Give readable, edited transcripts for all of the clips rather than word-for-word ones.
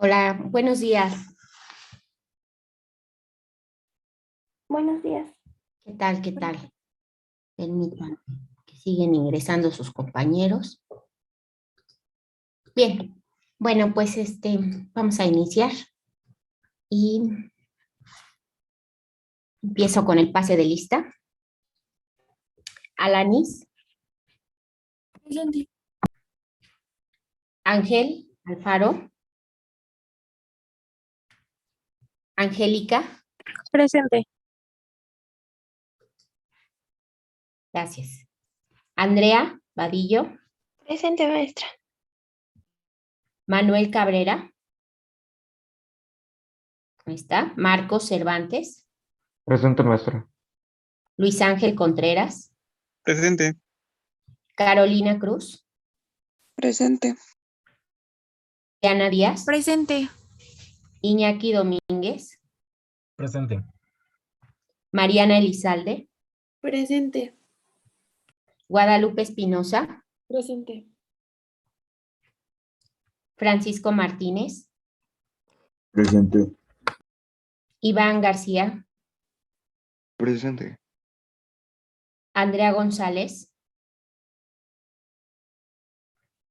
Hola, buenos días. Buenos días. ¿Qué tal? ¿Qué tal? Permítanme que siguen ingresando sus compañeros. Bien, bueno, pues vamos a iniciar y empiezo con el pase de lista. Alanis, Presente. Ángel Alfaro, Angélica, Presente. gracias. Andrea Vadillo, Presente, maestra. Manuel Cabrera, ahí está. Marcos Cervantes, Presente, maestra. Luis Ángel Contreras, Presente. Carolina Cruz, Presente. Diana Díaz, Presente. Iñaki Domínguez, Presente. Mariana Elizalde, Presente. Guadalupe Espinosa, Presente. Francisco Martínez, Presente. Iván García, Presente. Andrea González,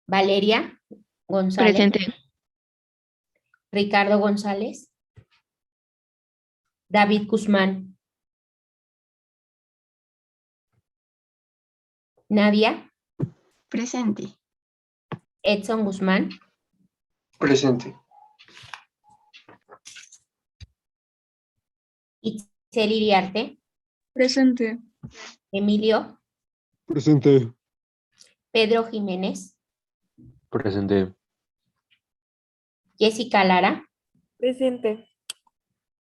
Valeria González, Presente. Ricardo González, David Guzmán, Nadia, Presente. Edson Guzmán, Presente. Itzel Iriarte, Presente. Emilio, Presente. Pedro Jiménez, Presente. Jessica Lara, Presente.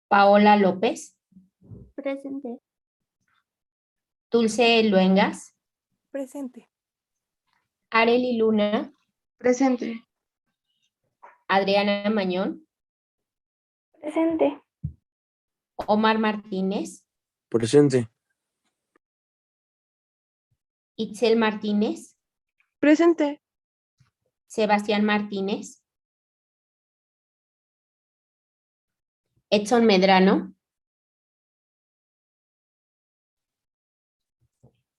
Paola López, Presente. Dulce Luengas, Presente. Areli Luna, Presente. Adriana Mañón, Presente. Omar Martínez, Presente. Itzel Martínez, Presente. Sebastián Martínez, Edson Medrano,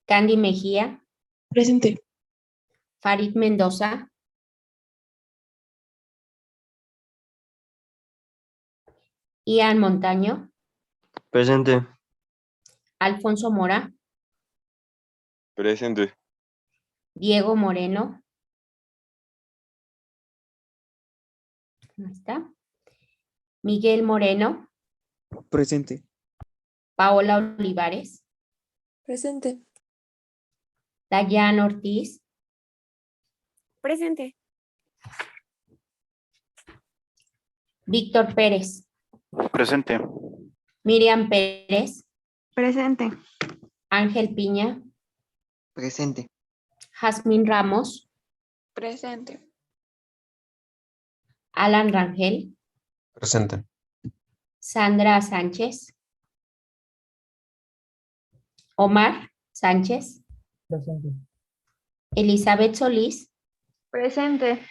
Candy Mejía, Presente. Farid Mendoza, Ian Montaño, Presente. Alfonso Mora, Presente. Diego Moreno, ahí está, Miguel Moreno, Presente. Paola Olivares, Presente. Dayan Ortiz, Presente. Víctor Pérez, Presente. Miriam Pérez, Presente. Ángel Piña, Presente. Jazmín Ramos, Presente. Alan Rangel, Presente. Sandra Sánchez, Omar Sánchez, Presente. Elizabeth Solís, Presente.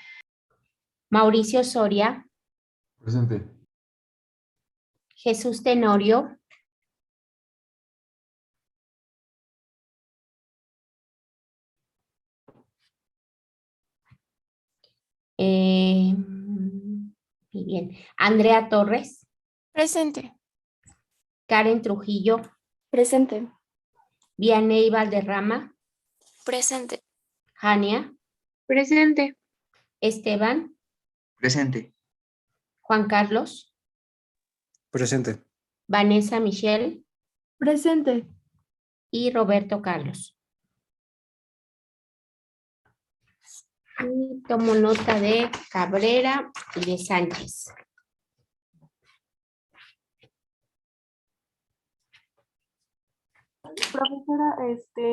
Mauricio Soria, Presente. Jesús Tenorio, muy bien, Andrea Torres, Presente. Karen Trujillo, Presente. Vianey Valderrama, Presente. Jania, Presente. Esteban, Presente. Juan Carlos, Presente. Vanessa Michelle Presente. y Roberto Carlos. Y tomo nota de Cabrera y de Sánchez. Profesora,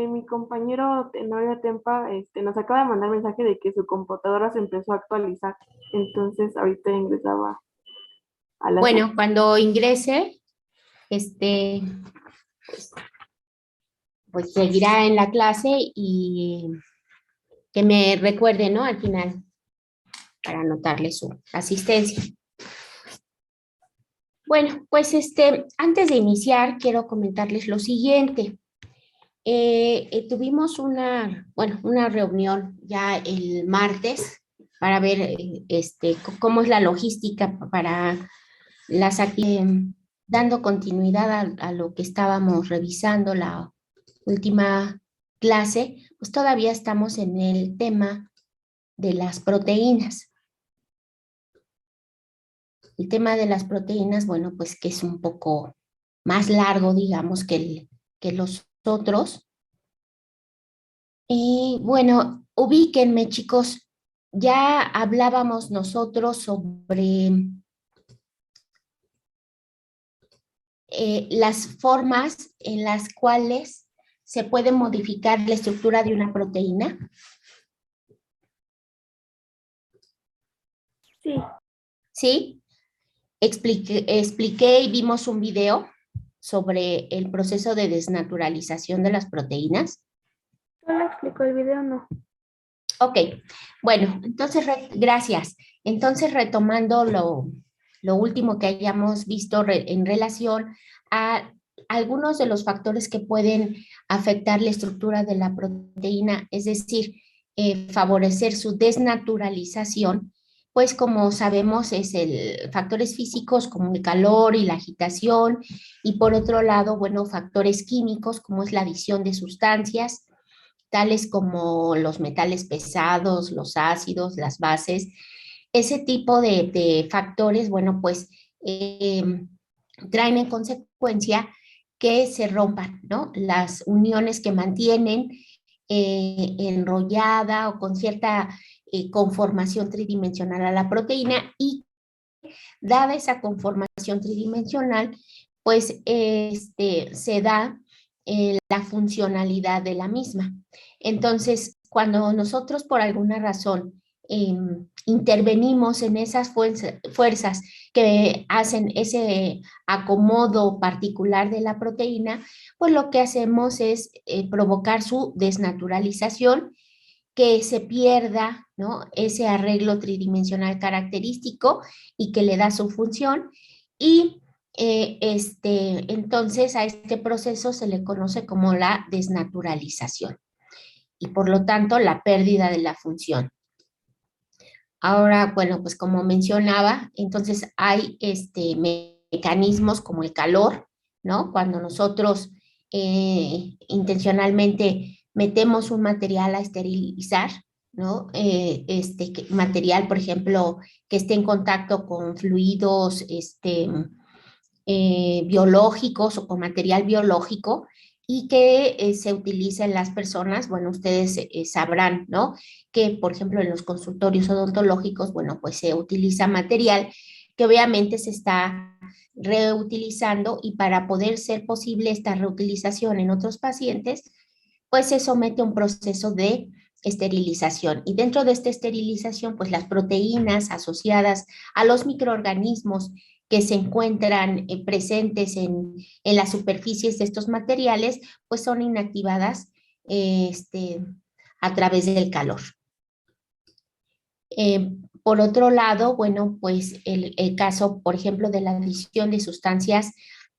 mi compañero Tenorio Tempa, nos acaba de mandar mensaje de que su computadora se empezó a actualizar. Entonces, ahorita ingresaba a la... Bueno, cuando ingrese, pues seguirá en la clase y que me recuerde, ¿no? Al final, para anotarle su asistencia. Bueno, pues antes de iniciar, quiero comentarles lo siguiente. Tuvimos una reunión ya el martes para ver cómo es la logística para las actividades, dando continuidad a lo que estábamos revisando la última clase, pues todavía estamos en el tema de las proteínas. El tema de las proteínas, bueno, pues que es un poco más largo, digamos, que los otros. Y bueno, ubíquenme, chicos, ya hablábamos nosotros sobre las formas en las cuales se puede modificar la estructura de una proteína. Sí. ¿Sí? Expliqué y vimos un video sobre el proceso de desnaturalización de las proteínas. ¿No lo explicó el video? No. Ok, bueno, entonces, gracias. Entonces, retomando lo último que hayamos visto en relación a algunos de los factores que pueden afectar la estructura de la proteína, es decir, favorecer su desnaturalización, pues como sabemos factores físicos como el calor y la agitación, y por otro lado, bueno, factores químicos como es la adición de sustancias, tales como los metales pesados, los ácidos, las bases. Ese tipo de factores, bueno, pues traen en consecuencia que se rompan, ¿no? Las uniones que mantienen enrollada o con cierta conformación tridimensional a la proteína, y dada esa conformación tridimensional, pues se da la funcionalidad de la misma. Entonces, cuando nosotros por alguna razón intervenimos en esas fuerzas que hacen ese acomodo particular de la proteína, pues lo que hacemos es provocar su desnaturalización, que se pierda, ¿no?, ese arreglo tridimensional característico y que le da su función. Y entonces a este proceso se le conoce como la desnaturalización y por lo tanto la pérdida de la función. Ahora, bueno, pues como mencionaba, entonces hay mecanismos como el calor, ¿no? Cuando nosotros intencionalmente metemos un material a esterilizar, ¿no? Material, por ejemplo, que esté en contacto con fluidos biológicos o con material biológico, y que se utiliza en las personas, bueno, ustedes sabrán, ¿no?, que por ejemplo en los consultorios odontológicos, bueno, pues se utiliza material que obviamente se está reutilizando, y para poder ser posible esta reutilización en otros pacientes, pues se somete a un proceso de esterilización. Y dentro de esta esterilización, pues las proteínas asociadas a los microorganismos que se encuentran presentes en las superficies de estos materiales, pues son inactivadas a través del calor. Por otro lado, bueno, pues el caso, por ejemplo, de la adición de sustancias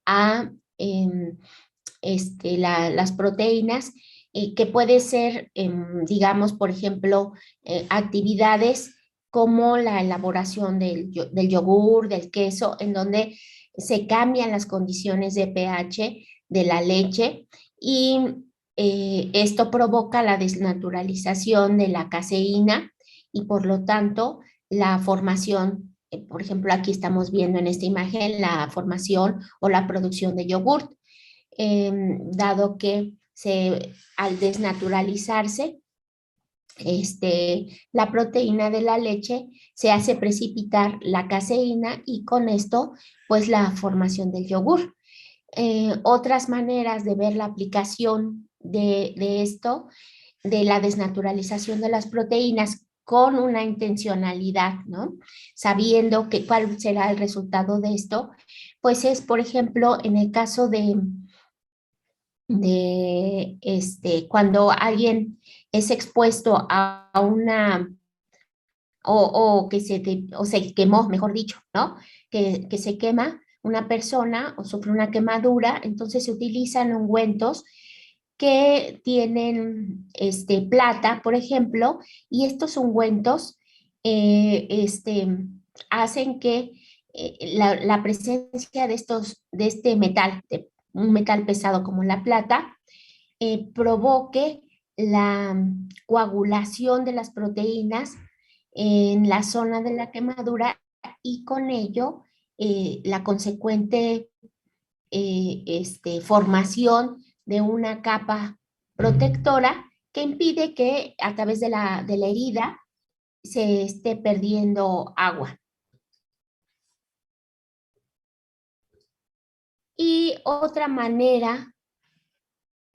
a las proteínas, que puede ser, digamos, por ejemplo, actividades como la elaboración del yogur, del queso, en donde se cambian las condiciones de pH de la leche, y esto provoca la desnaturalización de la caseína y por lo tanto la formación, por ejemplo, aquí estamos viendo en esta imagen la formación o la producción de yogurt, dado que al desnaturalizarse la proteína de la leche, se hace precipitar la caseína y con esto pues la formación del yogur. Otras maneras de ver la aplicación de esto, de la desnaturalización de las proteínas con una intencionalidad, ¿no?, sabiendo cuál será el resultado de esto, pues es, por ejemplo, en el caso de cuando alguien es expuesto a una, o se quemó, mejor dicho, ¿no?, que se quema, una persona o sufre una quemadura, entonces se utilizan ungüentos que tienen plata, por ejemplo, y estos ungüentos hacen que la presencia de este metal, de un metal pesado como la plata, provoque la coagulación de las proteínas en la zona de la quemadura y con ello la consecuente formación de una capa protectora que impide que a través de la herida se esté perdiendo agua. Y otra manera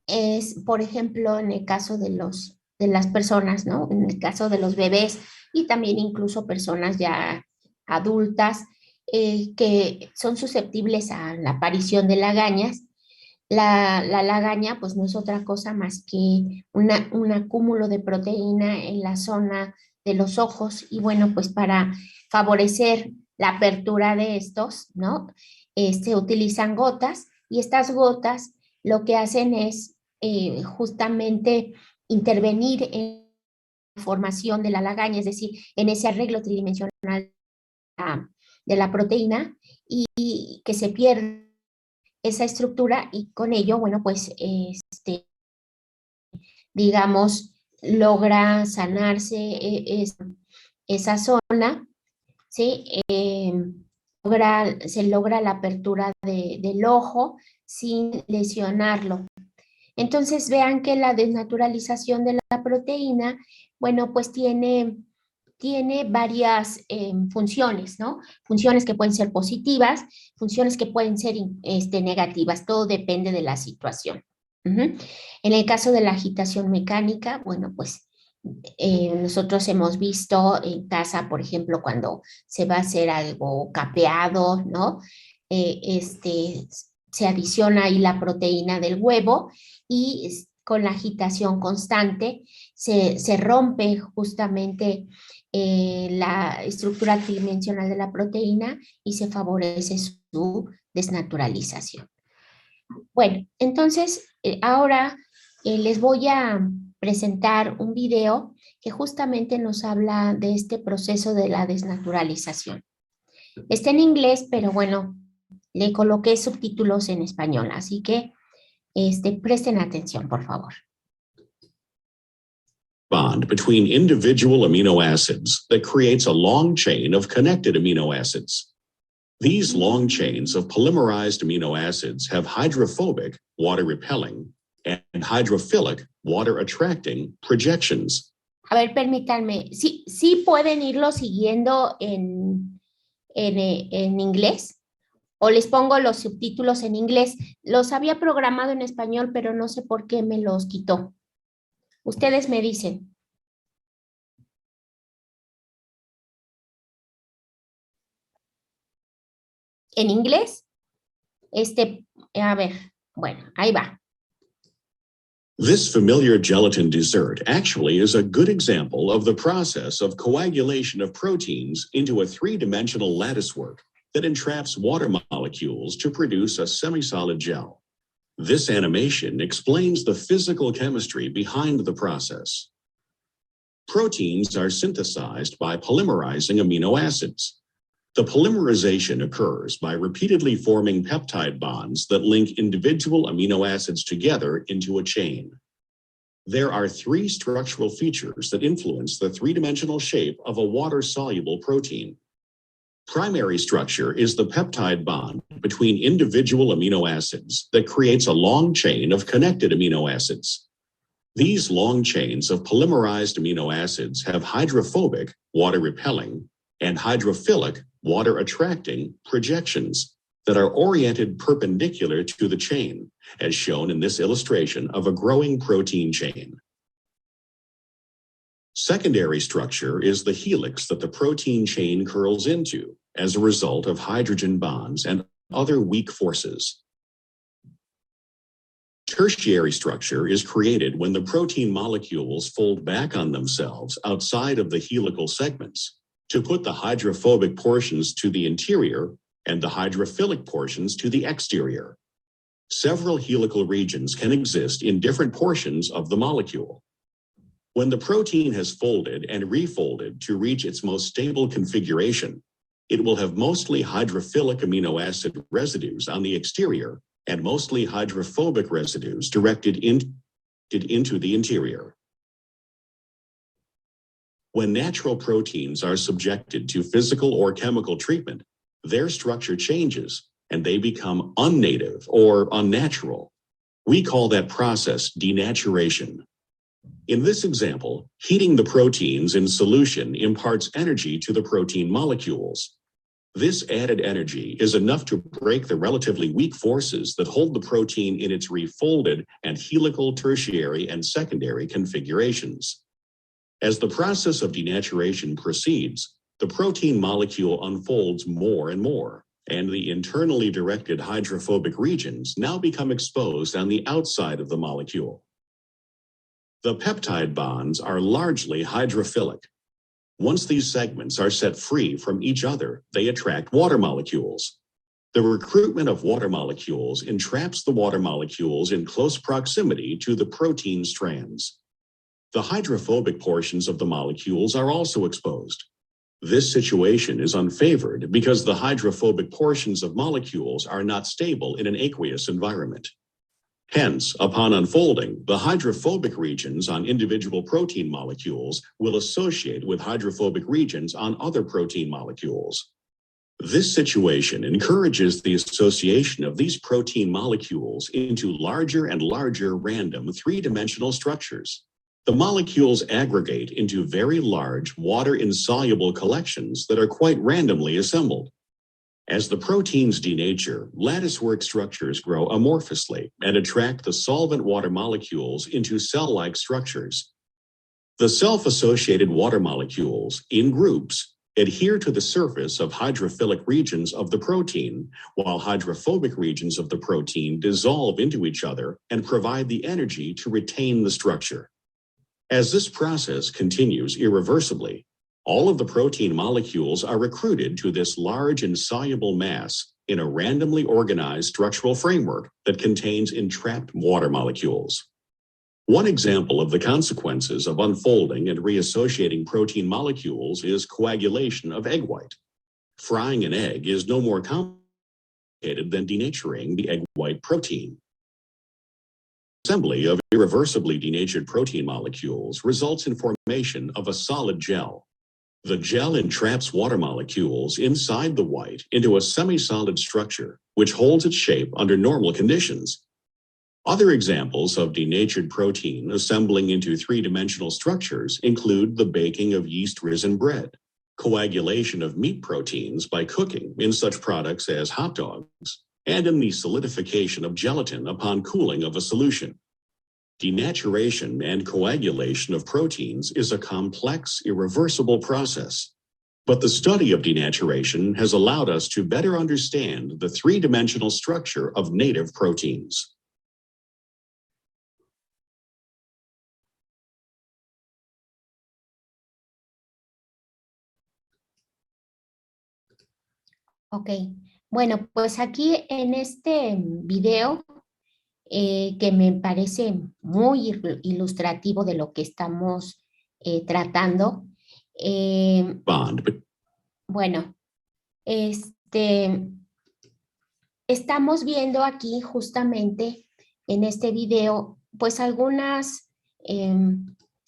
es, por ejemplo, en el caso de las personas, ¿no? En el caso de los bebés y también incluso personas ya adultas que son susceptibles a la aparición de lagañas. La lagaña, pues no es otra cosa más que un acúmulo de proteína en la zona de los ojos y bueno, pues para favorecer la apertura de estos, ¿no? Se utilizan gotas y estas gotas lo que hacen es justamente intervenir en la formación de la lagaña, es decir, en ese arreglo tridimensional de la proteína y que se pierde esa estructura y con ello, bueno, pues, digamos, logra sanarse esa zona, ¿sí? Se logra la apertura del ojo sin lesionarlo. Entonces vean que la desnaturalización de la proteína, bueno, pues tiene varias funciones, ¿no? Funciones que pueden ser positivas, funciones que pueden ser negativas, todo depende de la situación. En el caso de la agitación mecánica, bueno, pues nosotros hemos visto en casa, por ejemplo, cuando se va a hacer algo capeado, ¿no? Se adiciona ahí la proteína del huevo y con la agitación constante se rompe justamente la estructura tridimensional de la proteína y se favorece su desnaturalización. Bueno, entonces ahora les voy a presentar un video que justamente nos habla de este proceso de la desnaturalización. Está en inglés, pero bueno, le coloqué subtítulos en español, así que presten atención, por favor. Bond between individual amino acids that creates a long chain of connected amino acids. These long chains of polymerized amino acids have hydrophobic, water-repelling, and hydrophilic, water-attracting projections. A ver, permítanme, ¿sí pueden irlo siguiendo en inglés? ¿O les pongo los subtítulos en inglés? Los había programado en español, pero no sé por qué me los quitó. Ustedes me dicen. ¿En inglés? A ver, bueno, ahí va. This familiar gelatin dessert actually is a good example of the process of coagulation of proteins into a three-dimensional latticework that entraps water molecules to produce a semi-solid gel. This animation explains the physical chemistry behind the process. Proteins are synthesized by polymerizing amino acids. The polymerization occurs by repeatedly forming peptide bonds that link individual amino acids together into a chain. There are three structural features that influence the three-dimensional shape of a water-soluble protein. Primary structure is the peptide bond between individual amino acids that creates a long chain of connected amino acids. These long chains of polymerized amino acids have hydrophobic, water-repelling, and hydrophilic, water-attracting projections that are oriented perpendicular to the chain, as shown in this illustration of a growing protein chain. Secondary structure is the helix that the protein chain curls into as a result of hydrogen bonds and other weak forces. Tertiary structure is created when the protein molecules fold back on themselves outside of the helical segments to put the hydrophobic portions to the interior and the hydrophilic portions to the exterior. Several helical regions can exist in different portions of the molecule. When the protein has folded and refolded to reach its most stable configuration, it will have mostly hydrophilic amino acid residues on the exterior and mostly hydrophobic residues directed into the interior. When natural proteins are subjected to physical or chemical treatment, their structure changes and they become unnative or unnatural. We call that process denaturation. In this example, heating the proteins in solution imparts energy to the protein molecules. This added energy is enough to break the relatively weak forces that hold the protein in its refolded and helical tertiary and secondary configurations. As the process of denaturation proceeds, the protein molecule unfolds more and more, and the internally directed hydrophobic regions now become exposed on the outside of the molecule. The peptide bonds are largely hydrophilic. Once these segments are set free from each other, they attract water molecules. The recruitment of water molecules entraps the water molecules in close proximity to the protein strands. The hydrophobic portions of the molecules are also exposed. This situation is unfavored because the hydrophobic portions of molecules are not stable in an aqueous environment. Hence, upon unfolding, the hydrophobic regions on individual protein molecules will associate with hydrophobic regions on other protein molecules. This situation encourages the association of these protein molecules into larger and larger random three-dimensional structures. The molecules aggregate into very large water-insoluble collections that are quite randomly assembled. As the proteins denature, latticework structures grow amorphously and attract the solvent water molecules into cell-like structures. The self-associated water molecules, in groups, adhere to the surface of hydrophilic regions of the protein, while hydrophobic regions of the protein dissolve into each other and provide the energy to retain the structure. As this process continues irreversibly, all of the protein molecules are recruited to this large insoluble mass in a randomly organized structural framework that contains entrapped water molecules. One example of the consequences of unfolding and reassociating protein molecules is coagulation of egg white. Frying an egg is no more complicated than denaturing the egg white protein. Assembly of irreversibly denatured protein molecules results in formation of a solid gel. The gel entraps water molecules inside the white into a semi-solid structure, which holds its shape under normal conditions. Other examples of denatured protein assembling into three-dimensional structures include the baking of yeast-risen bread, coagulation of meat proteins by cooking in such products as hot dogs, and in the solidification of gelatin upon cooling of a solution. Denaturation and coagulation of proteins is a complex, irreversible process. But the study of denaturation has allowed us to better understand the three-dimensional structure of native proteins. Ok, bueno, pues aquí en este video que me parece muy ilustrativo de lo que estamos tratando. Bueno, estamos viendo aquí justamente en este video pues algunas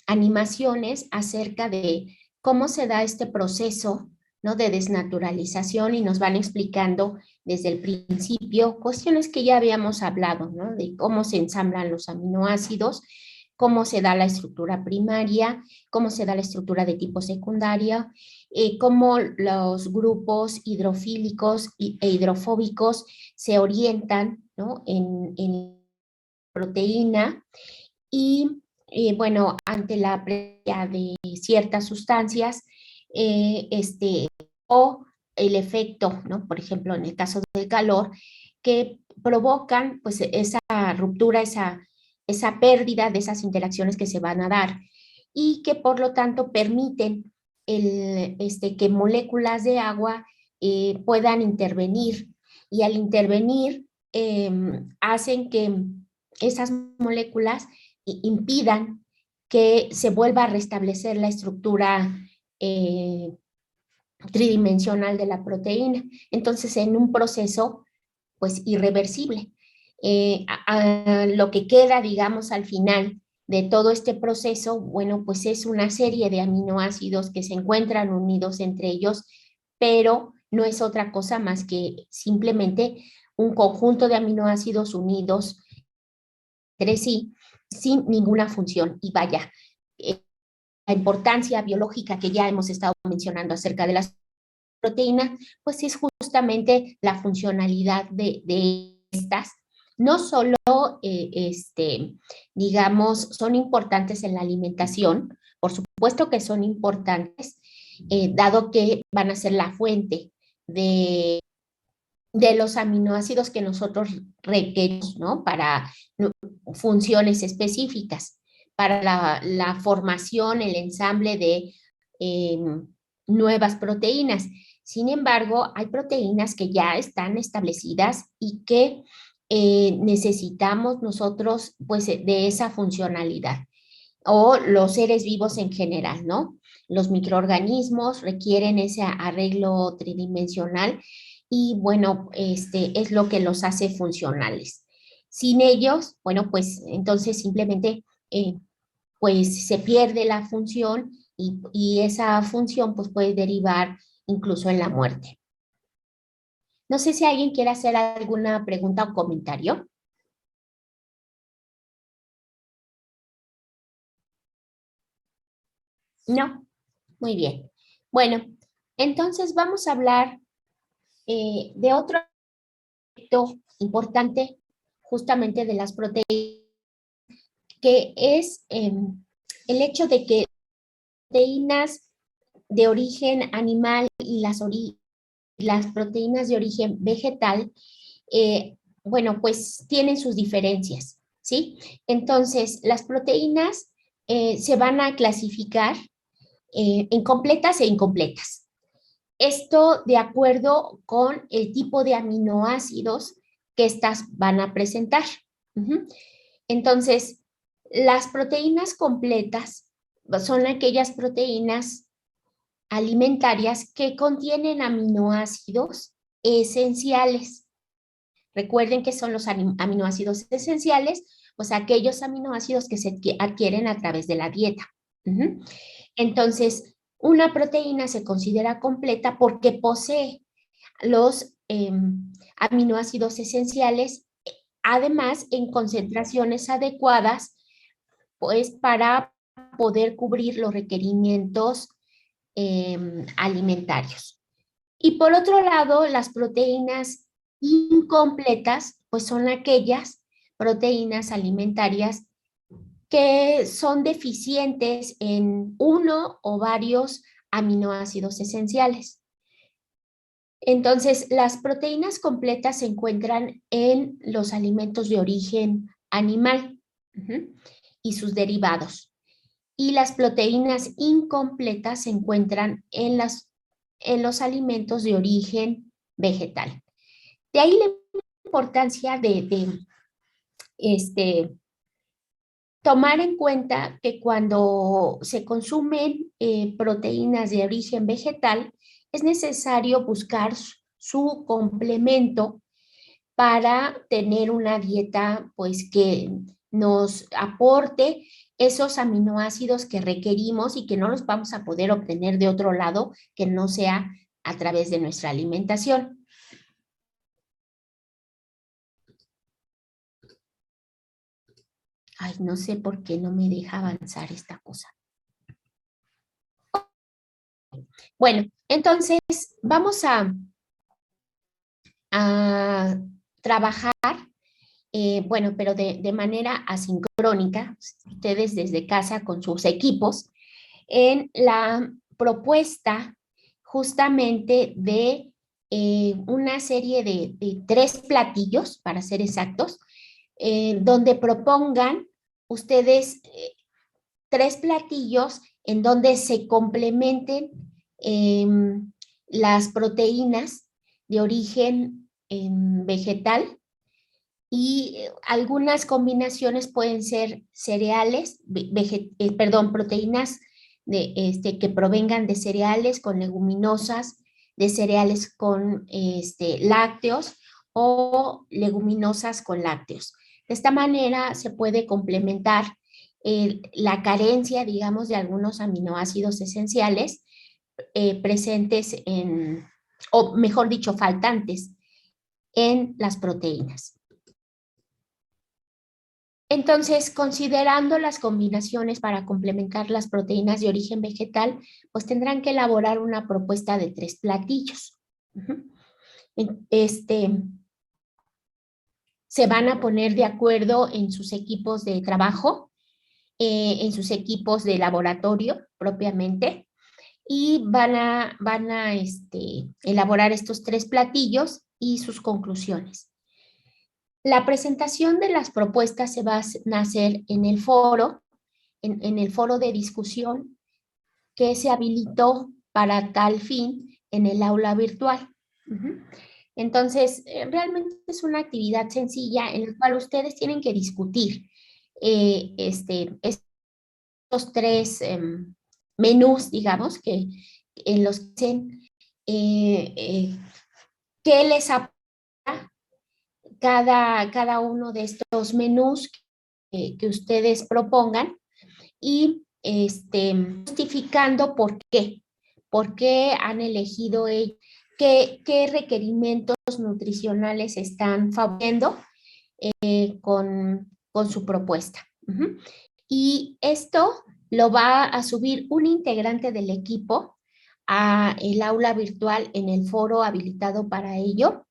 animaciones acerca de cómo se da este proceso, ¿no?, de desnaturalización, y nos van explicando desde el principio cuestiones que ya habíamos hablado, ¿no?, de cómo se ensamblan los aminoácidos, cómo se da la estructura primaria, cómo se da la estructura de tipo secundaria, cómo los grupos hidrofílicos e hidrofóbicos se orientan, ¿no?, en proteína, y bueno, ante la presencia de ciertas sustancias, o el efecto, ¿no?, por ejemplo, en el caso del calor, que provocan pues esa ruptura, esa pérdida de esas interacciones que se van a dar, y que por lo tanto permiten que moléculas de agua puedan intervenir, y al intervenir hacen que esas moléculas impidan que se vuelva a restablecer la estructura tridimensional de la proteína. Entonces, en un proceso, pues, irreversible. Lo que queda, digamos, al final de todo este proceso, bueno, pues es una serie de aminoácidos que se encuentran unidos entre ellos, pero no es otra cosa más que simplemente un conjunto de aminoácidos unidos entre sí, sin ninguna función. Y vaya, la importancia biológica que ya hemos estado mencionando acerca de las proteínas, pues es justamente la funcionalidad de estas. No solo, digamos, son importantes en la alimentación, por supuesto que son importantes, dado que van a ser la fuente de los aminoácidos que nosotros requerimos, ¿no? Para funciones específicas, para la formación, el ensamble de nuevas proteínas. Sin embargo, hay proteínas que ya están establecidas y que necesitamos nosotros, pues, de esa funcionalidad, o los seres vivos en general, ¿no? Los microorganismos requieren ese arreglo tridimensional y, bueno, es lo que los hace funcionales. Sin ellos, bueno, pues entonces simplemente pues se pierde la función y esa función pues puede derivar incluso en la muerte. No sé si alguien quiere hacer alguna pregunta o comentario. No, muy bien. Bueno, entonces vamos a hablar de otro aspecto importante justamente de las proteínas, que es el hecho de que proteínas de origen animal y las proteínas de origen vegetal, bueno, pues tienen sus diferencias, ¿sí? Entonces, las proteínas se van a clasificar en completas e incompletas. Esto de acuerdo con el tipo de aminoácidos que estas van a presentar. Entonces, las proteínas completas son aquellas proteínas alimentarias que contienen aminoácidos esenciales. Recuerden que son los aminoácidos esenciales, pues aquellos aminoácidos que se adquieren a través de la dieta. Entonces, una proteína se considera completa porque posee los aminoácidos esenciales, además en concentraciones adecuadas, pues para poder cubrir los requerimientos alimentarios. Y por otro lado, las proteínas incompletas, pues son aquellas proteínas alimentarias que son deficientes en uno o varios aminoácidos esenciales. Entonces, las proteínas completas se encuentran en los alimentos de origen animal y sus derivados. Y las proteínas incompletas se encuentran en los alimentos de origen vegetal. De ahí la importancia de tomar en cuenta que cuando se consumen proteínas de origen vegetal, es necesario buscar su complemento para tener una dieta pues que nos aporte esos aminoácidos que requerimos y que no los vamos a poder obtener de otro lado que no sea a través de nuestra alimentación. Ay, no sé por qué no me deja avanzar esta cosa. Bueno, entonces vamos a trabajar, bueno, pero de manera asincrónica, ustedes desde casa con sus equipos, en la propuesta justamente de una serie de 3 platillos, para ser exactos, donde propongan ustedes 3 platillos en donde se complementen las proteínas de origen vegetal, y algunas combinaciones pueden ser cereales, proteínas que provengan de cereales con leguminosas, de cereales con lácteos o leguminosas con lácteos. De esta manera se puede complementar la carencia, digamos, de algunos aminoácidos esenciales presentes o mejor dicho, faltantes en las proteínas. Entonces, considerando las combinaciones para complementar las proteínas de origen vegetal, pues tendrán que elaborar una propuesta de 3 platillos. Se van a poner de acuerdo en sus equipos de trabajo, en sus equipos de laboratorio propiamente, y van a elaborar estos 3 platillos y sus conclusiones. La presentación de las propuestas se va a hacer en el foro, en el foro de discusión que se habilitó para tal fin en el aula virtual. Entonces, realmente es una actividad sencilla en la cual ustedes tienen que discutir estos 3 menús, digamos, que en los que qué les aporta cada uno de estos menús que ustedes propongan, y justificando por qué han elegido ellos, qué requerimientos nutricionales están favoreciendo con su propuesta. Y esto lo va a subir un integrante del equipo a el aula virtual en el foro habilitado para ello,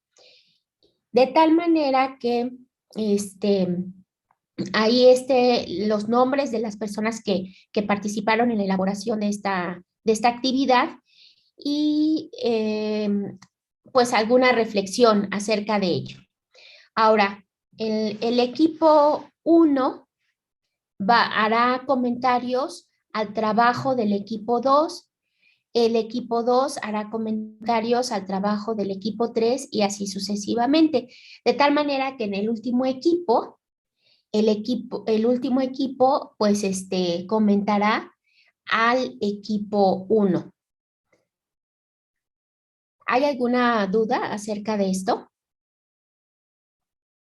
de tal manera que ahí los nombres de las personas que participaron en la elaboración de esta actividad, y pues alguna reflexión acerca de ello. Ahora, el equipo 1 hará comentarios al trabajo del equipo 2, el equipo 2 hará comentarios al trabajo del equipo 3 y así sucesivamente, de tal manera que en el último equipo, pues comentará al equipo 1. ¿Hay alguna duda acerca de esto?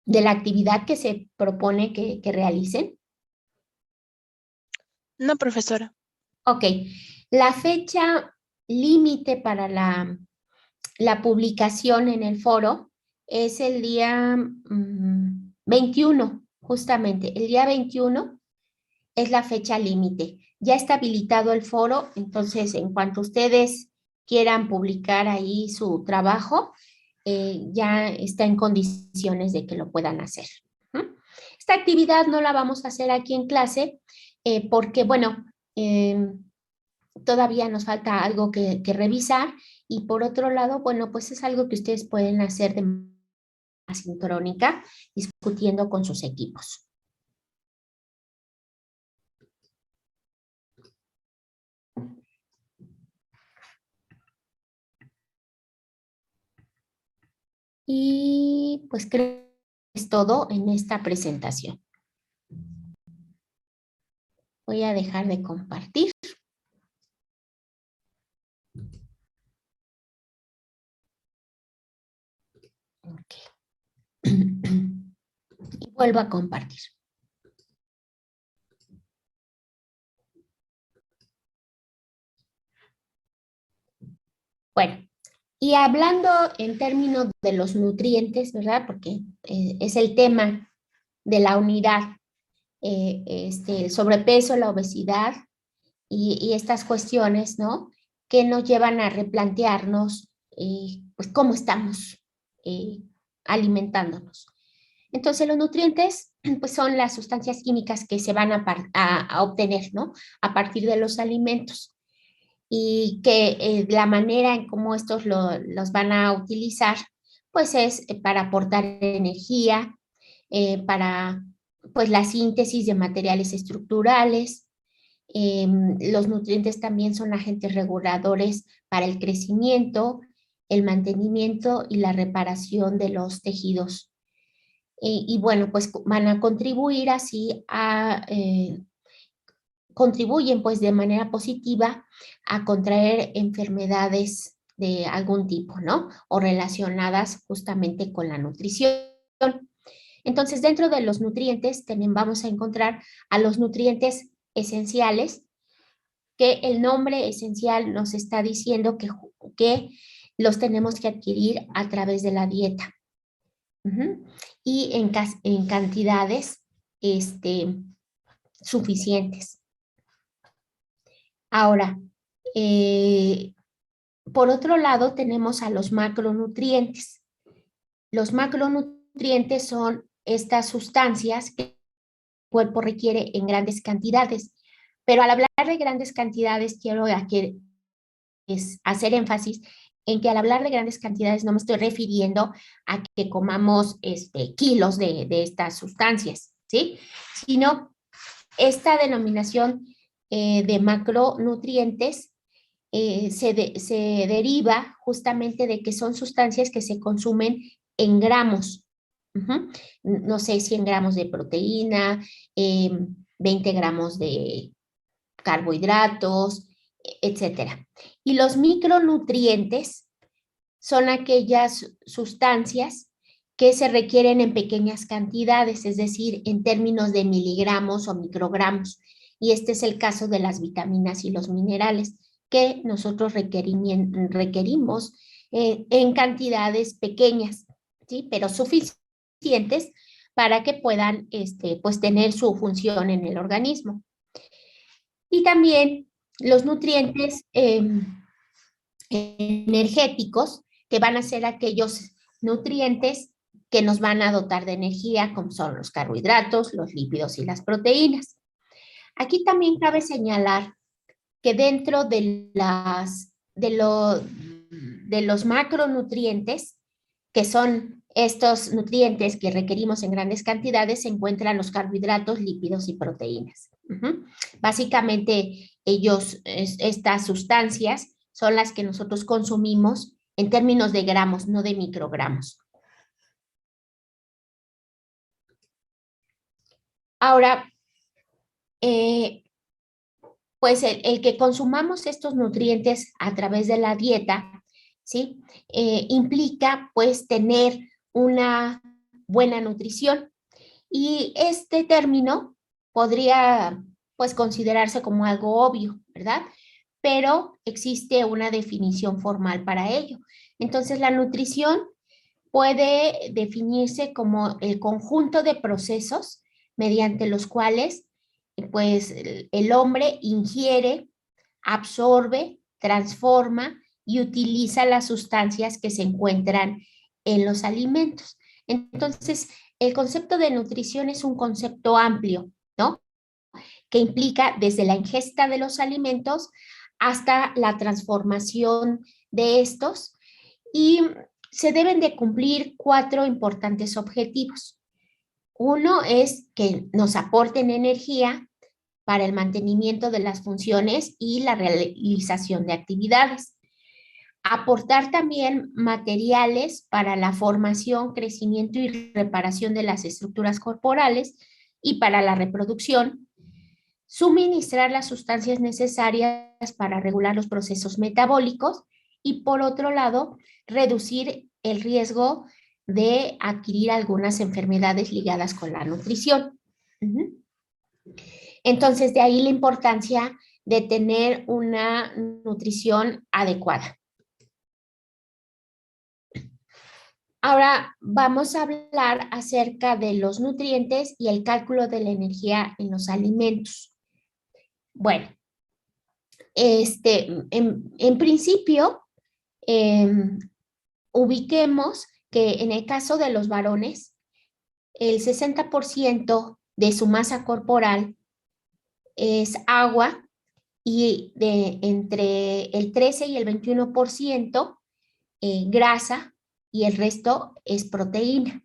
¿De la actividad que se propone que realicen? No, profesora. Ok. La fecha límite para la publicación en el foro es el día 21, justamente. El día 21 es la fecha límite. Ya está habilitado el foro, entonces en cuanto ustedes quieran publicar ahí su trabajo, ya está en condiciones de que lo puedan hacer. Esta actividad no la vamos a hacer aquí en clase porque, bueno, todavía nos falta algo que revisar, y por otro lado, bueno, pues es algo que ustedes pueden hacer de manera asincrónica, discutiendo con sus equipos. Y pues creo que es todo en esta presentación. Voy a dejar de compartir. Okay. Y vuelvo a compartir. Bueno, y hablando en términos de los nutrientes, ¿verdad? Porque es el tema de la unidad, el sobrepeso, la obesidad y estas cuestiones, ¿no? Que nos llevan a replantearnos, pues, cómo estamos alimentándonos. Entonces, los nutrientes, pues, son las sustancias químicas que se van a obtener, ¿no? A partir de los alimentos. Y que la manera en cómo estos los van a utilizar, pues es para aportar energía, para pues la síntesis de materiales estructurales, Los nutrientes también son agentes reguladores para el crecimiento, el mantenimiento y la reparación de los tejidos. Y bueno, pues van a contribuir así contribuyen pues de manera positiva a contraer enfermedades de algún tipo, ¿no? O relacionadas justamente con la nutrición. Entonces, dentro de los nutrientes vamos a encontrar a los nutrientes esenciales, que el nombre esencial nos está diciendo que los tenemos que adquirir a través de la dieta. Y en cantidades suficientes. Ahora, por otro lado, tenemos a los macronutrientes. Los macronutrientes son estas sustancias que el cuerpo requiere en grandes cantidades. Pero al hablar de grandes cantidades, quiero hacer énfasis en que al hablar de grandes cantidades no me estoy refiriendo a que comamos kilos de estas sustancias, ¿sí? Sino esta denominación de macronutrientes se deriva justamente de que son sustancias que se consumen en gramos. No sé, 100 gramos de proteína, 20 gramos de carbohidratos, etcétera. Y los micronutrientes son aquellas sustancias que se requieren en pequeñas cantidades, es decir, en términos de miligramos o microgramos. Y este es el caso de las vitaminas y los minerales que nosotros requerimos en cantidades pequeñas, ¿sí? Pero suficientes para que puedan pues tener su función en el organismo. Y también los nutrientes energéticos, que van a ser aquellos nutrientes que nos van a dotar de energía, como son los carbohidratos, los lípidos y las proteínas. Aquí también cabe señalar que dentro de los macronutrientes, que son estos nutrientes que requerimos en grandes cantidades, se encuentran los carbohidratos, lípidos y proteínas. Básicamente, estas sustancias son las que nosotros consumimos en términos de gramos, no de microgramos. Ahora, pues el que consumamos estos nutrientes a través de la dieta, ¿sí? Implica pues tener una buena nutrición. Y este término podría pues considerarse como algo obvio, ¿verdad? Pero existe una definición formal para ello. Entonces, la nutrición puede definirse como el conjunto de procesos mediante los cuales pues el hombre ingiere, absorbe, transforma y utiliza las sustancias que se encuentran en los alimentos. Entonces, el concepto de nutrición es un concepto amplio, ¿no? Que implica desde la ingesta de los alimentos hasta la transformación de estos, y se deben de cumplir 4 importantes objetivos. Uno es que nos aporten energía para el mantenimiento de las funciones y la realización de actividades. Aportar también materiales para la formación, crecimiento y reparación de las estructuras corporales y para la reproducción. Suministrar las sustancias necesarias para regular los procesos metabólicos y, por otro lado, reducir el riesgo de adquirir algunas enfermedades ligadas con la nutrición. Entonces, de ahí la importancia de tener una nutrición adecuada. Ahora vamos a hablar acerca de los nutrientes y el cálculo de la energía en los alimentos. Bueno, en principio, ubiquemos que en el caso de los varones, el 60% de su masa corporal es agua y entre el 13 y el 21% grasa y el resto es proteína.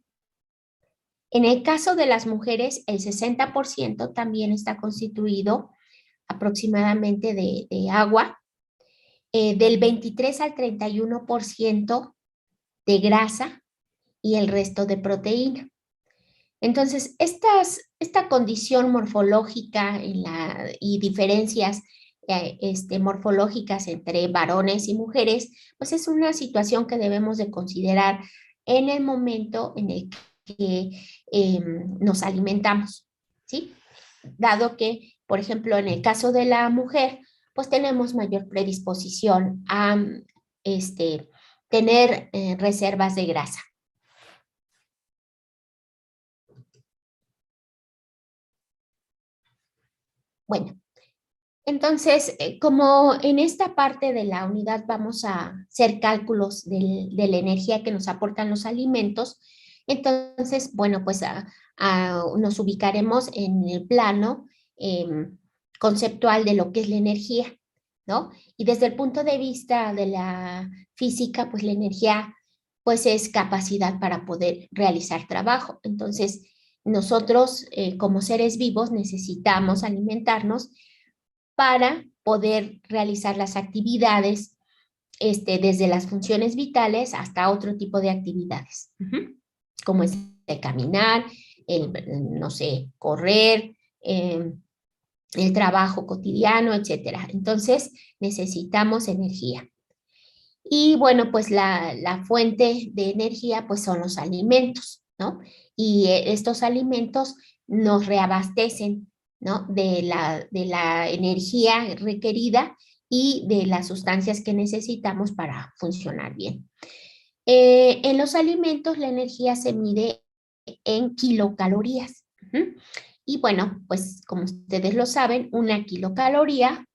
En el caso de las mujeres, el 60% también está constituido aproximadamente de agua, del 23 al 31% de grasa y el resto de proteína. Entonces, esta condición morfológica y diferencias morfológicas entre varones y mujeres, pues es una situación que debemos de considerar en el momento en el que nos alimentamos, ¿sí? Dado que, por ejemplo, en el caso de la mujer, pues tenemos mayor predisposición a tener reservas de grasa. Bueno, entonces, como en esta parte de la unidad vamos a hacer cálculos de la energía que nos aportan los alimentos, entonces, bueno, pues nos ubicaremos en el plano conceptual de lo que es la energía, ¿no? Y desde el punto de vista de la física, pues la energía, pues es capacidad para poder realizar trabajo. Entonces, nosotros como seres vivos necesitamos alimentarnos para poder realizar las actividades desde las funciones vitales hasta otro tipo de actividades, como es el caminar, no sé, correr, el trabajo cotidiano, etcétera. Entonces, necesitamos energía. Y bueno, pues la fuente de energía pues son los alimentos, ¿no? Y estos alimentos nos reabastecen, ¿no? De la energía requerida y de las sustancias que necesitamos para funcionar bien. En los alimentos la energía se mide en kilocalorías. Y bueno, pues como ustedes lo saben, una kilocaloría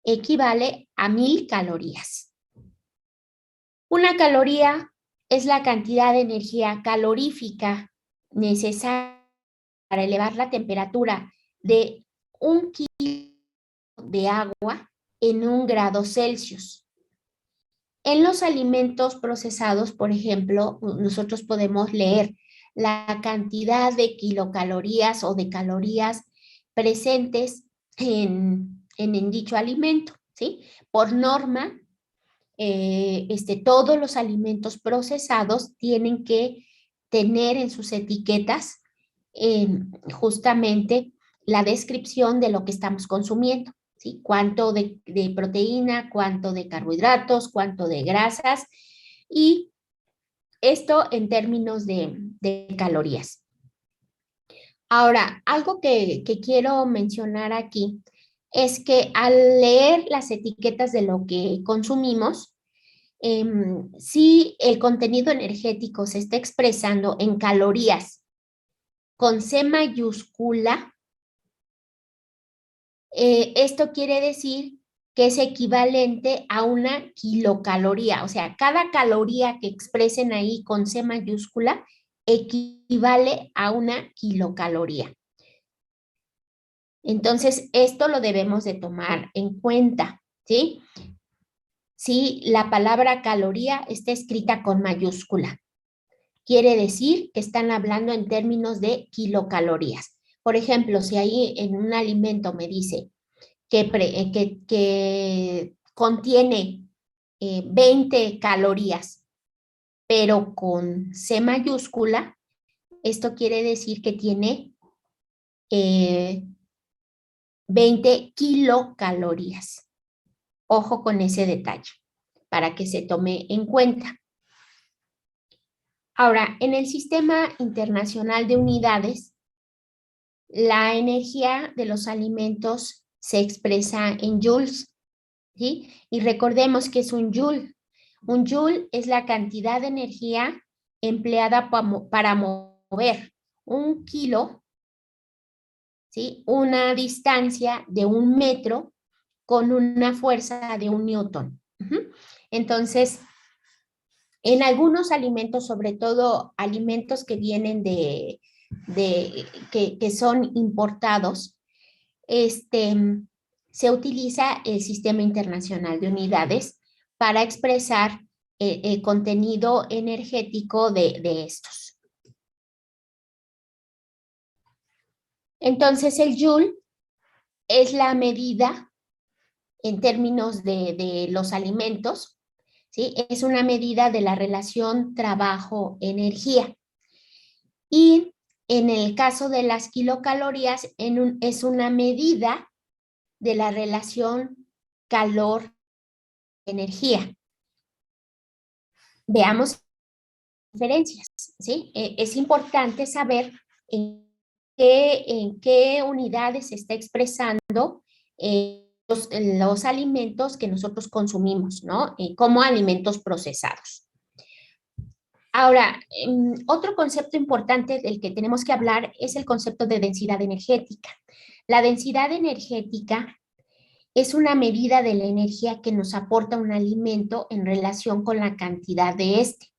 equivale a 1000 calorías. Una caloría es la cantidad de energía calorífica necesaria para elevar la temperatura de 1 kilo de agua en 1 grado Celsius. En los alimentos procesados, por ejemplo, nosotros podemos leer la cantidad de kilocalorías o de calorías presentes en dicho alimento, ¿sí? Por norma, todos los alimentos procesados tienen que tener en sus etiquetas justamente la descripción de lo que estamos consumiendo, ¿sí? Cuánto de proteína, cuánto de carbohidratos, cuánto de grasas, y esto en términos de calorías. Ahora, algo que quiero mencionar aquí es que al leer las etiquetas de lo que consumimos, si el contenido energético se está expresando en calorías con C mayúscula, esto quiere decir que es equivalente a 1 kilocaloría. O sea, cada caloría que expresen ahí con C mayúscula equivale a 1 kilocaloría. Entonces, esto lo debemos de tomar en cuenta, ¿sí? Si la palabra caloría está escrita con mayúscula, quiere decir que están hablando en términos de kilocalorías. Por ejemplo, si ahí en un alimento me dice que contiene 20 calorías, pero con C mayúscula, esto quiere decir que tiene 20 kilocalorías. Ojo con ese detalle, para que se tome en cuenta. Ahora, en el Sistema Internacional de Unidades, la energía de los alimentos se expresa en joules, ¿sí? Y recordemos que es un joule. Un joule es la cantidad de energía empleada para mover 1 kilo, ¿sí? Una distancia de 1 metro con una fuerza de 1 newton. Entonces, en algunos alimentos, sobre todo alimentos que vienen que son importados, se utiliza el Sistema Internacional de Unidades para expresar el contenido energético de estos. Entonces, el joule es la medida en términos de los alimentos, ¿sí? Es una medida de la relación trabajo-energía. Y en el caso de las kilocalorías, es una medida de la relación calor-energía. Veamos diferencias, ¿sí? Es importante saber en qué unidades se está expresando los alimentos que nosotros consumimos, ¿no? Como alimentos procesados. Ahora, otro concepto importante del que tenemos que hablar es el concepto de densidad energética. La densidad energética es una medida de la energía que nos aporta un alimento en relación con la cantidad de este.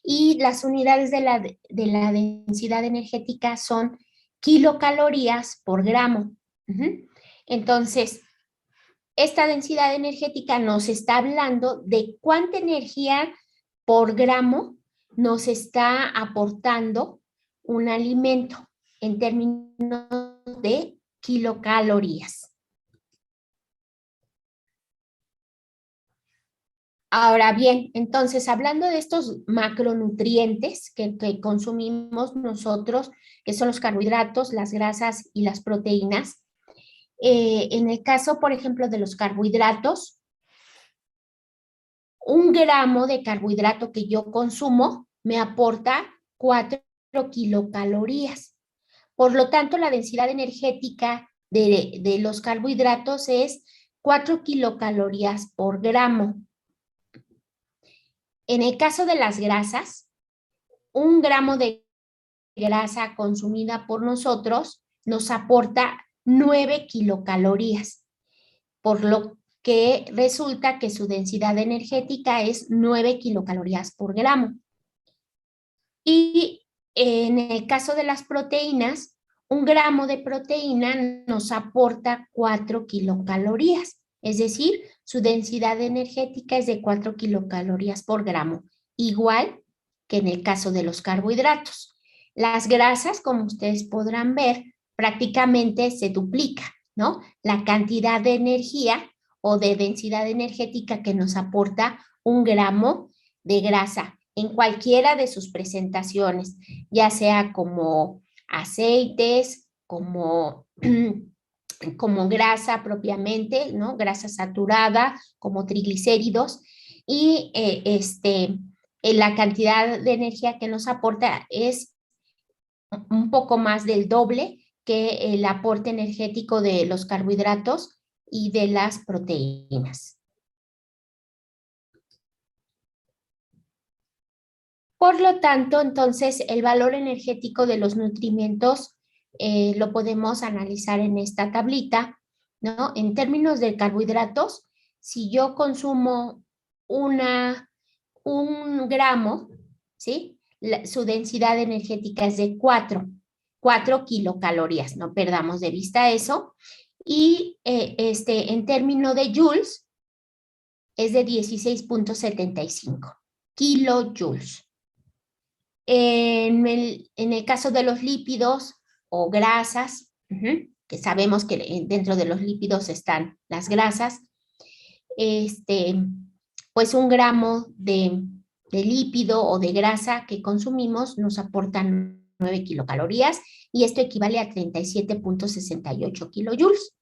Y las unidades de la densidad energética son kilocalorías por gramo. Entonces, esta densidad energética nos está hablando de cuánta energía por gramo nos está aportando un alimento en términos de kilocalorías. Ahora bien, entonces, hablando de estos macronutrientes que consumimos nosotros, que son los carbohidratos, las grasas y las proteínas, en el caso, por ejemplo, de los carbohidratos, 1 gramo de carbohidrato que yo consumo me aporta 4 kilocalorías. Por lo tanto, la densidad energética de los carbohidratos es 4 kilocalorías por gramo. En el caso de las grasas, 1 gramo de grasa consumida por nosotros nos aporta 9 kilocalorías, por lo que resulta que su densidad energética es 9 kilocalorías por gramo. Y en el caso de las proteínas, 1 gramo de proteína nos aporta 4 kilocalorías, es decir, su densidad energética es de 4 kilocalorías por gramo, igual que en el caso de los carbohidratos. Las grasas, como ustedes podrán ver, prácticamente se duplica, ¿no? La cantidad de energía o de densidad energética que nos aporta 1 gramo de grasa en cualquiera de sus presentaciones, ya sea como aceites, como grasa propiamente, ¿no? Grasa saturada, como triglicéridos, y la cantidad de energía que nos aporta es un poco más del doble que el aporte energético de los carbohidratos y de las proteínas. Por lo tanto, entonces, el valor energético de los nutrimentos lo podemos analizar en esta tablita, ¿no? En términos de carbohidratos, si yo consumo 1 gramo, ¿sí? Su densidad energética es de 4 kilocalorías, no perdamos de vista eso. Y en términos de joules, es de 16.75 kilojoules. En el caso de los lípidos o grasas, que sabemos que dentro de los lípidos están las grasas, pues 1 gramo de lípido o de grasa que consumimos nos aportan 9 kilocalorías y esto equivale a 37.68 kilojoules.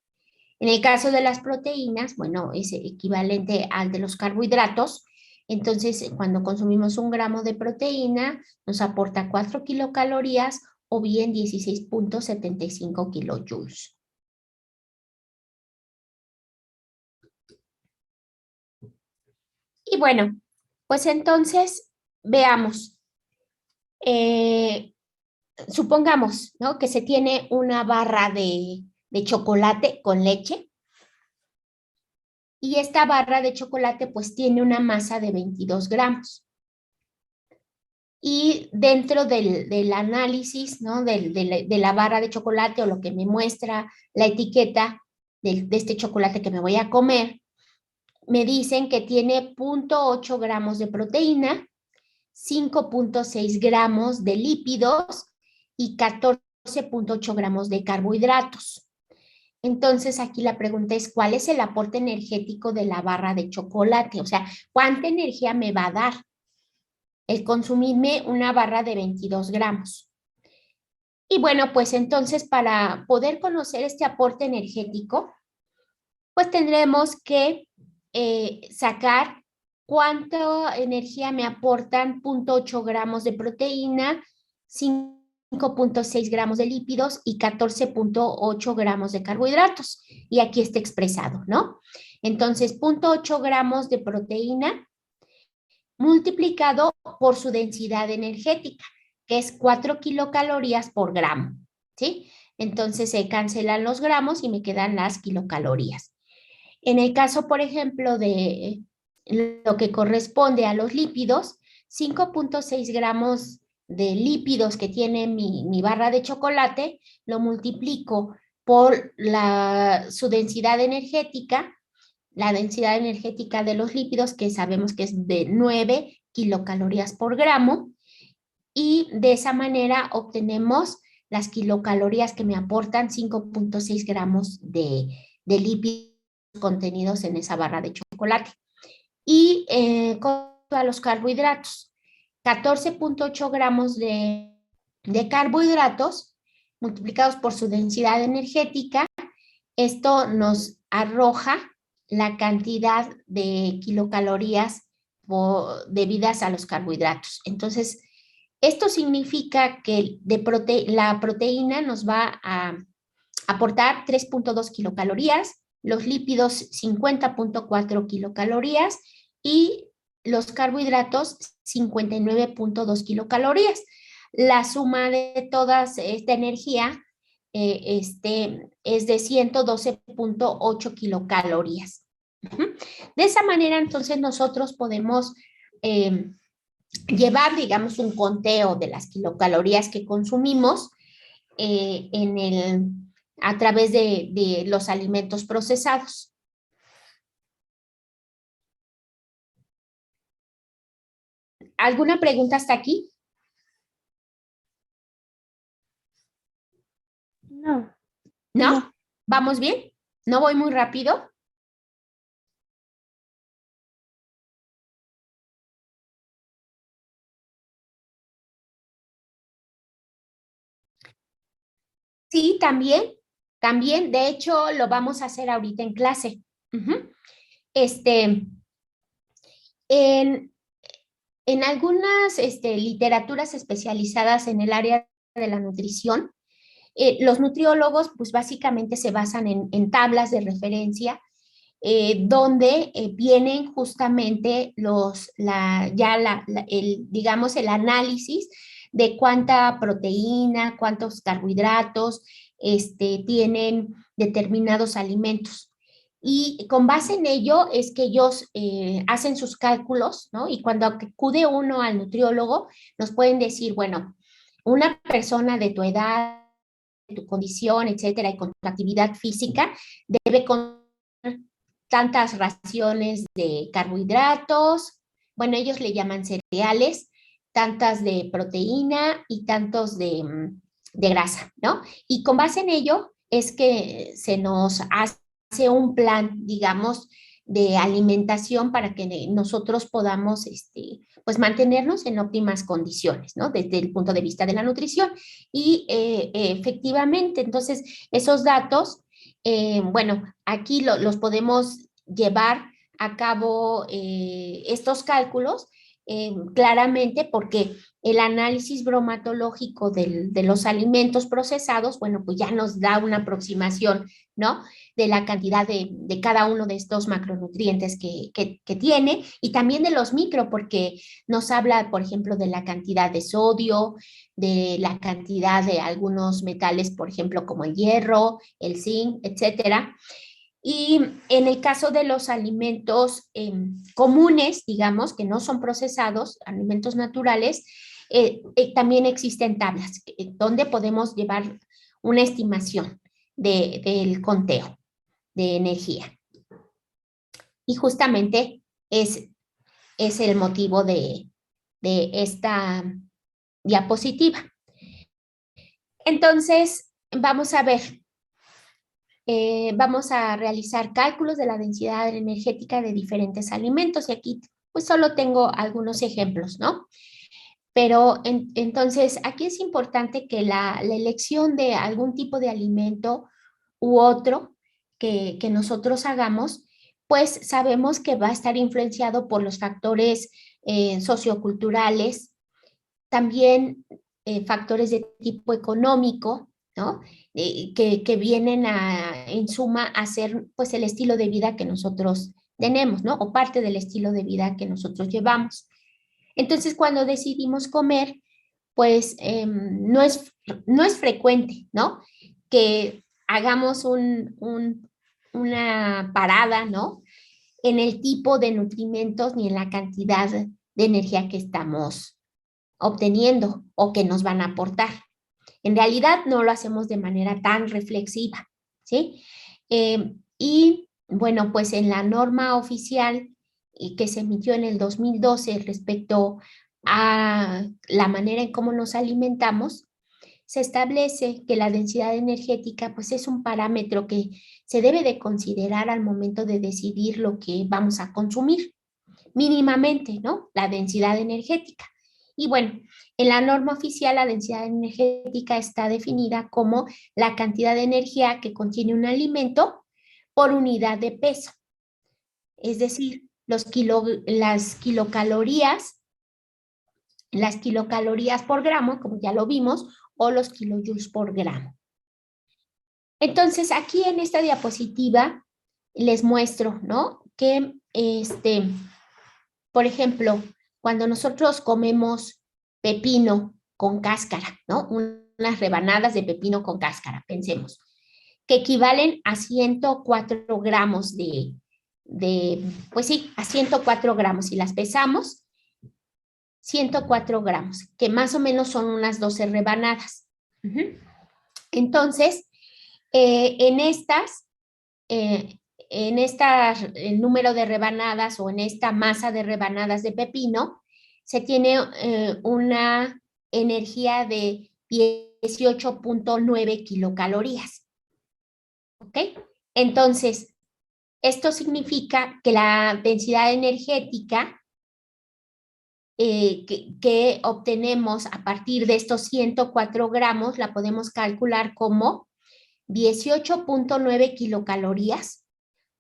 En el caso de las proteínas, bueno, es equivalente al de los carbohidratos. Entonces, cuando consumimos 1 gramo de proteína, nos aporta 4 kilocalorías o bien 16.75 kilojoules. Y bueno, pues entonces, veamos. Supongamos, ¿no?, que se tiene una barra de chocolate con leche. Y esta barra de chocolate pues tiene una masa de 22 gramos. Y dentro del análisis, ¿no?, de la barra de chocolate o lo que me muestra la etiqueta de este chocolate que me voy a comer, me dicen que tiene 0.8 gramos de proteína, 5.6 gramos de lípidos y 14.8 gramos de carbohidratos. Entonces aquí la pregunta es, ¿cuál es el aporte energético de la barra de chocolate? O sea, ¿cuánta energía me va a dar el consumirme una barra de 22 gramos? Y bueno, pues entonces para poder conocer este aporte energético, pues tendremos que sacar cuánta energía me aportan 0.8 gramos de proteína, 5.6 gramos de lípidos y 14.8 gramos de carbohidratos. Y aquí está expresado, ¿no? Entonces, 0.8 gramos de proteína multiplicado por su densidad energética, que es 4 kilocalorías por gramo, ¿sí? Entonces se cancelan los gramos y me quedan las kilocalorías. En el caso, por ejemplo, de lo que corresponde a los lípidos, 5.6 gramos de lípidos que tiene mi barra de chocolate, lo multiplico por su densidad energética, la densidad energética de los lípidos, que sabemos que es de 9 kilocalorías por gramo, y de esa manera obtenemos las kilocalorías que me aportan 5.6 gramos de lípidos contenidos en esa barra de chocolate. Y con a los carbohidratos, 14.8 gramos de carbohidratos multiplicados por su densidad energética, esto nos arroja la cantidad de kilocalorías debidas a los carbohidratos. Entonces, esto significa que la proteína nos va a aportar 3.2 kilocalorías, los lípidos 50.4 kilocalorías y los carbohidratos 59.2 kilocalorías. La suma de toda esta energía es de 112.8 kilocalorías. De esa manera, entonces, nosotros podemos llevar, digamos, un conteo de las kilocalorías que consumimos a través de los alimentos procesados. ¿Alguna pregunta hasta aquí? No. ¿No? ¿Vamos bien? ¿No voy muy rápido? Sí, también, de hecho, lo vamos a hacer ahorita en clase. En algunas literaturas especializadas en el área de la nutrición, los nutriólogos pues básicamente se basan en tablas de referencia donde vienen justamente digamos, el análisis de cuánta proteína, cuántos carbohidratos tienen determinados alimentos. Y con base en ello es que ellos hacen sus cálculos, ¿no? Y cuando acude uno al nutriólogo, nos pueden decir, bueno, una persona de tu edad, de tu condición, etcétera, y con tu actividad física, debe consumir tantas raciones de carbohidratos, bueno, ellos le llaman cereales, tantas de proteína y tantos de grasa, ¿no? Y con base en ello es que se nos hace un plan, digamos, de alimentación para que nosotros podamos, pues, mantenernos en óptimas condiciones, ¿no? Desde el punto de vista de la nutrición. Y efectivamente, entonces, esos datos, bueno, aquí los podemos llevar a cabo estos cálculos claramente porque el análisis bromatológico de los alimentos procesados, bueno, pues ya nos da una aproximación, ¿no? De la cantidad de cada uno de estos macronutrientes que tiene y también de los micro, porque nos habla, por ejemplo, de la cantidad de sodio, de la cantidad de algunos metales, por ejemplo, como el hierro, el zinc, etcétera. Y en el caso de los alimentos comunes, digamos, que no son procesados, alimentos naturales, también existen tablas donde podemos llevar una estimación del conteo de energía. Y justamente es el motivo de esta diapositiva. Entonces, vamos a ver. vamos a realizar cálculos de la densidad energética de diferentes alimentos y aquí pues solo tengo algunos ejemplos, ¿no? Pero entonces aquí es importante que la elección de algún tipo de alimento u otro que nosotros hagamos, pues sabemos que va a estar influenciado por los factores socioculturales, también factores de tipo económico, ¿no? Que vienen en suma a ser pues el estilo de vida que nosotros tenemos, ¿no? O parte del estilo de vida que nosotros llevamos. Entonces, cuando decidimos comer, pues no es frecuente, ¿no? Que hagamos una parada, ¿no? En el tipo de nutrimentos ni en la cantidad de energía que estamos obteniendo o que nos van a aportar. En realidad no lo hacemos de manera tan reflexiva, ¿sí? Y bueno, pues en la norma oficial que se emitió en el 2012 respecto a la manera en cómo nos alimentamos, se establece que la densidad energética pues es un parámetro que se debe de considerar al momento de decidir lo que vamos a consumir, mínimamente, ¿no? La densidad energética. Y bueno, en la norma oficial la densidad energética está definida como la cantidad de energía que contiene un alimento por unidad de peso. Es decir, las kilocalorías por gramo, como ya lo vimos, o los kilojoules por gramo. Entonces, aquí en esta diapositiva les muestro, ¿no? Que, por ejemplo, cuando nosotros comemos pepino con cáscara, ¿no? Unas rebanadas de pepino con cáscara, pensemos, que equivalen a 104 gramos pues sí, a 104 gramos. Si las pesamos, 104 gramos, que más o menos son unas 12 rebanadas. Entonces, en el número de rebanadas o en esta masa de rebanadas de pepino, se tiene una energía de 18.9 kilocalorías. ¿Ok? Entonces, esto significa que la densidad energética que obtenemos a partir de estos 104 gramos la podemos calcular como 18.9 kilocalorías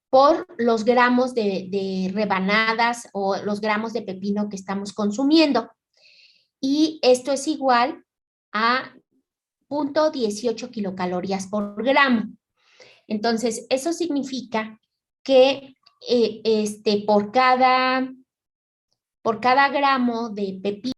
por los gramos de rebanadas o los gramos de pepino que estamos consumiendo. Y esto es igual a 0.18 kilocalorías por gramo. Entonces, eso significa que por cada gramo de pepino